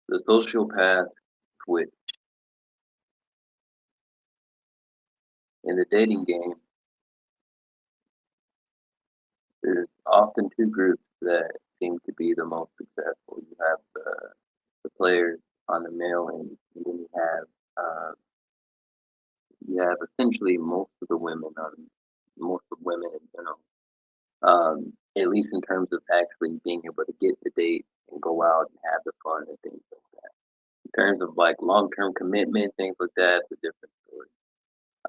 The sociopath switch in the dating game, there's often two groups that seem to be the most successful. You have the players on the male end, and then uh, you have essentially most of women in general. At least in terms of actually being able to get the date and go out and have the fun and things like that. In terms of like long term commitment, things like that, it's a different story.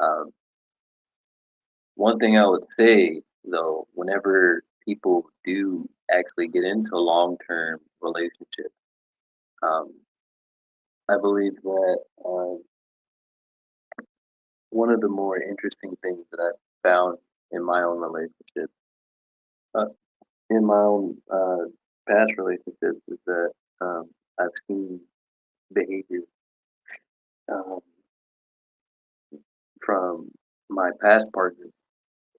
Um, One thing I would say though, whenever people do actually get into long-term relationships, um, I believe that one of the more interesting things that I've found in my own relationship, uh, in my own past relationships, is that I've seen behavior um, from my past partners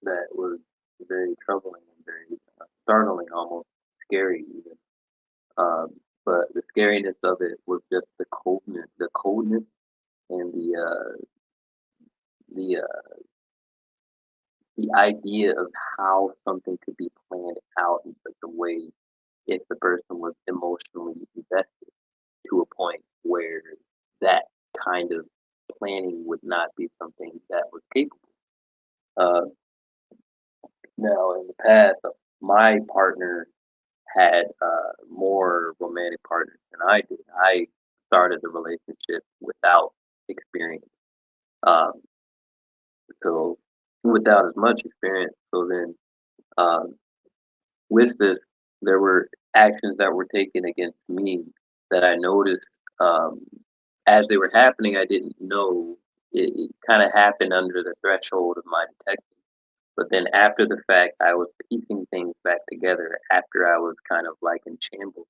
that was very troubling and very startling, almost scary even. Um, but the scariness of it was just the coldness and the the idea of how something could be planned out in such a way if the person was emotionally invested to a point where that kind of planning would not be something that was capable. Uh, Now, in the past, my partner had more romantic partners than I did. I started the relationship without experience. Um, so without as much experience, so then um, with this, there were actions that were taken against me that I noticed um, as they were happening. I didn't know it kind of happened under the threshold of my detection. But then after the fact, I was piecing things back together after I was kind of like in shambles,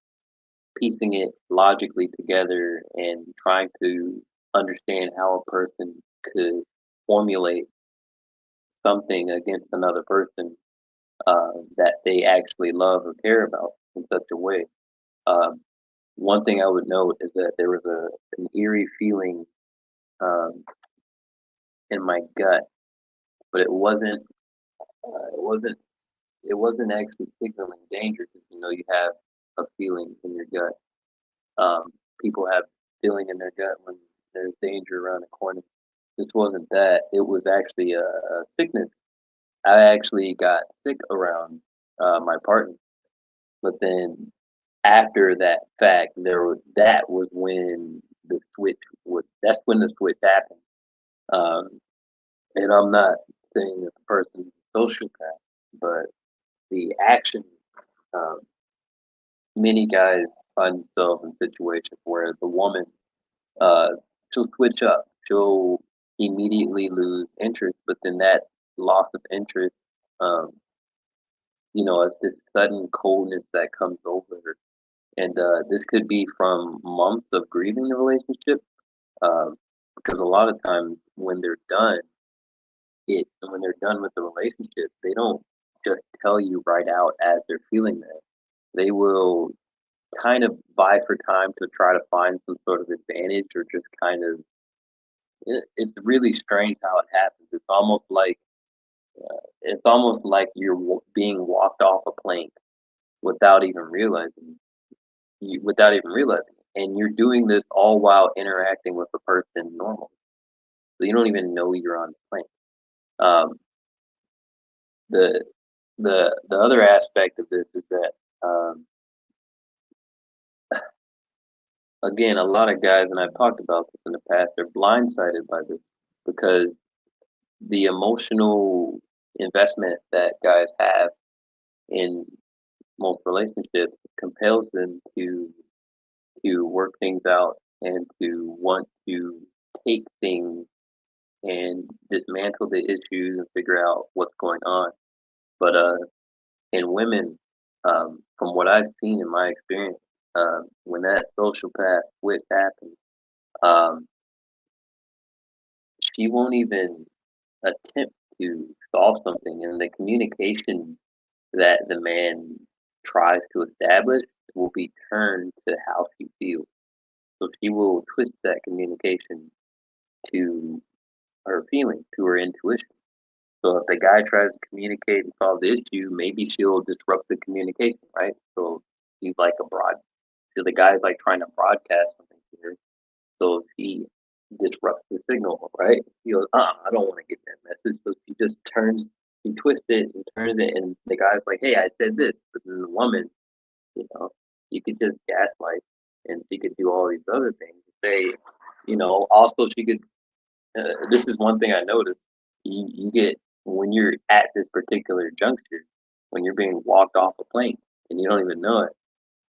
piecing it logically together and trying to understand how a person could formulate something against another person that they actually love or care about in such a way. Um, One thing I would note is that there was an eerie feeling um, in my gut, but it wasn't it wasn't actually signaling danger because you have a feeling in your gut. People have feeling in their gut when there's danger around the corner. This wasn't that. It was actually a sickness. I actually got sick around my partner, but then after that fact, that was when the switch was. That's when the switch happened. Um, and I'm not saying that the person is a sociopath, but the action. Um, Many guys find themselves in situations where the woman, uh, she'll switch up. She'll immediately lose interest, but then that loss of interest, um, it's this sudden coldness that comes over her. And this could be from months of grieving the relationship, uh, because a lot of times when they're done with the relationship, they don't just tell you right out as they're feeling that. They will kind of buy for time to try to find some sort of advantage or just kind of it's really strange how it happens. It's almost like you're being walked off a plank without even realizing without even realizing it. And you're doing this all while interacting with the person normally. So you don't even know you're on the plank. Um, the the other aspect of this is that again, a lot of guys, and I've talked about this in the past, are blindsided by this because the emotional investment that guys have in most relationships compels them to work things out and to want to take things and dismantle the issues and figure out what's going on. But in women, from what I've seen in my experience, when that social path switch happens, um, she won't even attempt to solve something, and the communication that the man tries to establish will be turned to how she feels. So she will twist that communication to her feelings, to her intuition. So if the guy tries to communicate and solve the issue, maybe she'll disrupt the communication, right? So he's like a broad. So the guy's like trying to broadcast something to her. So if he disrupts the signal, right? He goes, I don't want to get that message. So he twists it and turns it, and the guy's like, hey, I said this. But then the woman, you know, you could just gaslight, and she could do all these other things. Say, also she could. This is one thing I noticed. You get when you're at this particular juncture, when you're being walked off a plane and you don't even know it,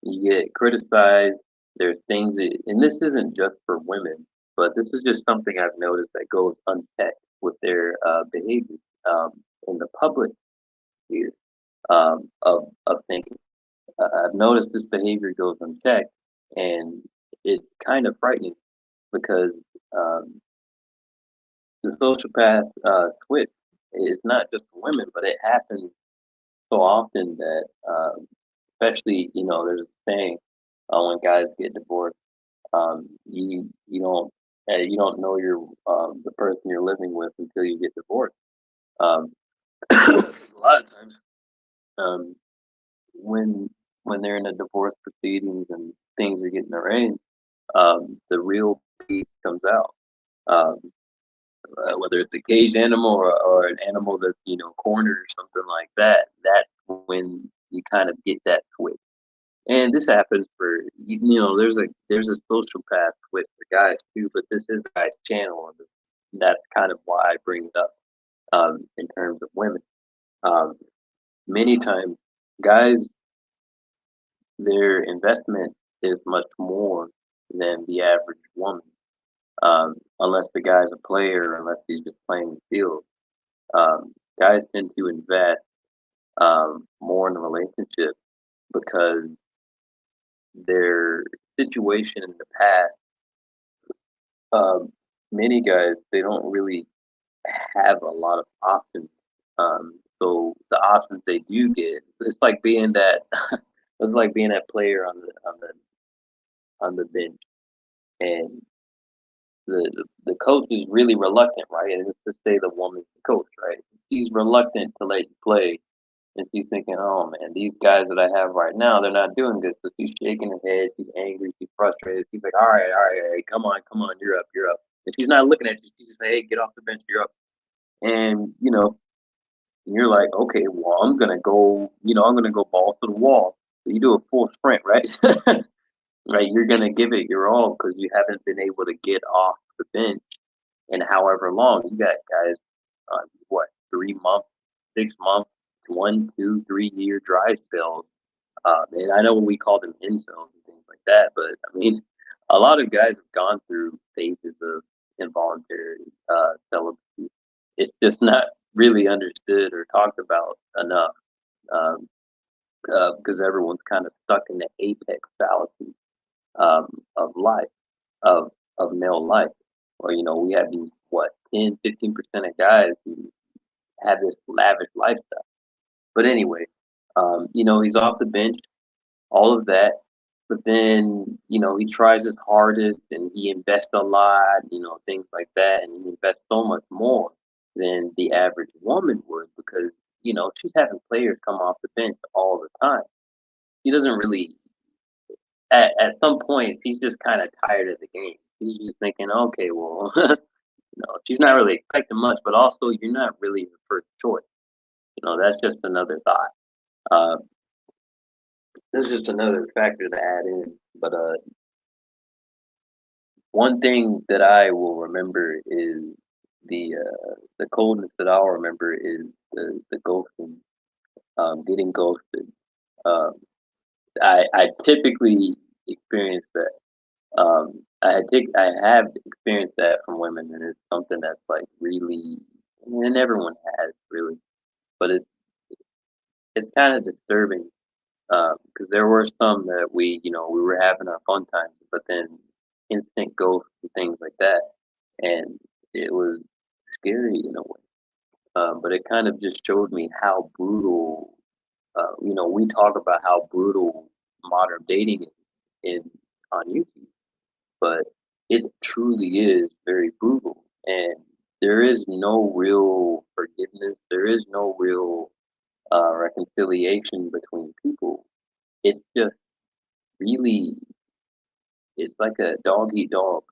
you get criticized. There's things, and this isn't just for women, but this is just something I've noticed that goes unchecked with their behavior in the public sphere of thinking. I've noticed this behavior goes unchecked, and it's kind of frightening because um, the sociopath switch is not just for women, but it happens so often that, especially, there's a saying when guys get divorced, you don't know the person you're living with until you get divorced. Um, a lot of times, um, when they're in a divorce proceedings and things are getting arranged, the real piece comes out. Um, whether it's a caged animal or an animal that's cornered or something like that. That's when you kind of get that twitch. And this happens for there's a social path with the guys too, but this is a guy's channel, and that's kind of why I bring it up in terms of women. Um, Many times, guys, their investment is much more than the average woman, unless the guy's a player, unless he's just playing the field. Guys tend to invest more in a relationship because their situation in the past, um, many guys, they don't really have a lot of options. So the options they do get, it's like being that, it's like being that player on the bench, and the coach is really reluctant, right? And let's just say the woman's the coach, right? She's reluctant to let you play, and she's thinking, "Oh man, these guys that I have right now, they're not doing good." So she's shaking her head, she's angry, she's frustrated. She's like, all right, all right, come on, come on, you're up, you're up." And she's not looking at you. She's just like, "Hey, get off the bench, you're up." And you're like, "Okay, well, I'm gonna go balls to the wall." So you do a full sprint, right? Right, you're gonna give it your all because you haven't been able to get off the bench in however long. You got guys on what, 3 months, 6 months, 1, 2, 3 year dry spells. And I know we call them incels and things like that, but I mean, a lot of guys have gone through phases of involuntary celibacy. It's just not really understood or talked about enough um, because everyone's kind of stuck in the apex fallacy of life, of male life. Or we have these, what, 10, 15% of guys who have this lavish lifestyle. But anyway, he's off the bench, all of that. But then, he tries his hardest and he invests a lot, things like that. And he invests so much more than the average woman would because, she's having players come off the bench all the time. He doesn't really, at some point, he's just kind of tired of the game. He's just thinking, okay, well, she's not really expecting much, but also you're not really the first choice. That's just another thought. Uh, This is just another factor to add in. But one thing that I will remember is the coldness that I'll remember is the ghosting, getting ghosted. Um, I typically experience that. I have experienced that from women, and it's something that's like really, and everyone has really, but it's kind of disturbing because there were some that we were having our fun times, but then instant ghosts and things like that, and it was scary in a way. But it kind of just showed me how brutal. We talk about how brutal modern dating is in on YouTube, but it truly is very brutal, and there is no real forgiveness. There is no real reconciliation between people. It's just really, it's like a dog eat dog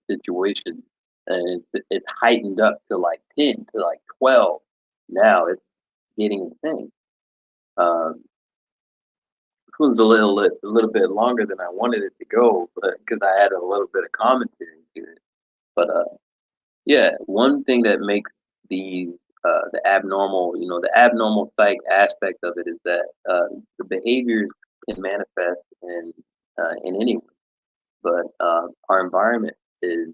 situation, and it's heightened up to like 10 to like 12. Now it's getting insane. Um, It was a little bit longer than I wanted it to go, but because I had a little bit of commentary to it. But yeah, one thing that makes these the abnormal psych aspect of it is that the behaviors can manifest in anyone, but our environment is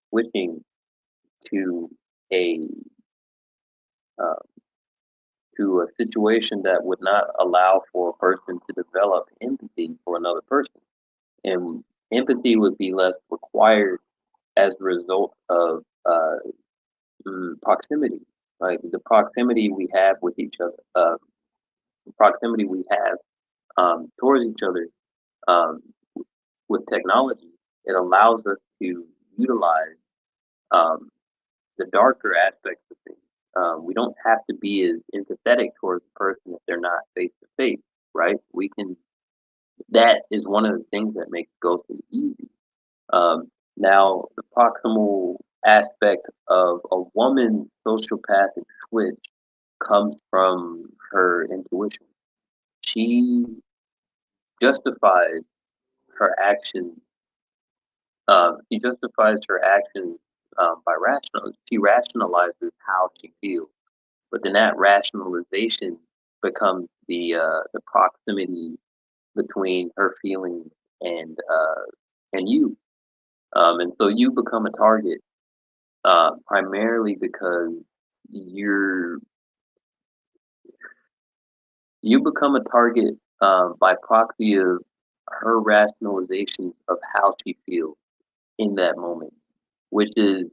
switching to a uh, to a situation that would not allow for a person to develop empathy for another person. And empathy would be less required as a result of proximity, like the proximity we have with each other, the proximity we have towards each other um, with technology. It allows us to utilize um, the darker aspects of things. We don't have to be as empathetic towards a person if they're not face to face, right? We can. That is one of the things that makes ghosting easy. Now, the proximal aspect of a woman's sociopathic switch comes from her intuition. She justifies her actions. She justifies her actions by rational. She rationalizes how she feels, but then that rationalization becomes the proximity between her feelings and you. And so you become a target primarily because you're you become a target by proxy of her rationalizations of how she feels in that moment, which is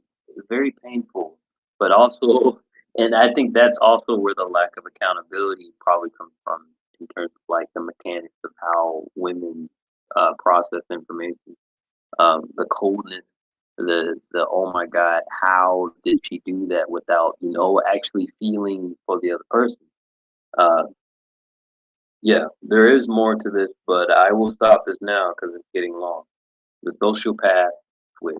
very painful, but also, and I think that's also where the lack of accountability probably comes from in terms of like the mechanics of how women process information, the coldness, the oh my god, how did she do that without actually feeling for the other person? Uh, yeah, there is more to this, but I will stop this now because it's getting long. The sociopath with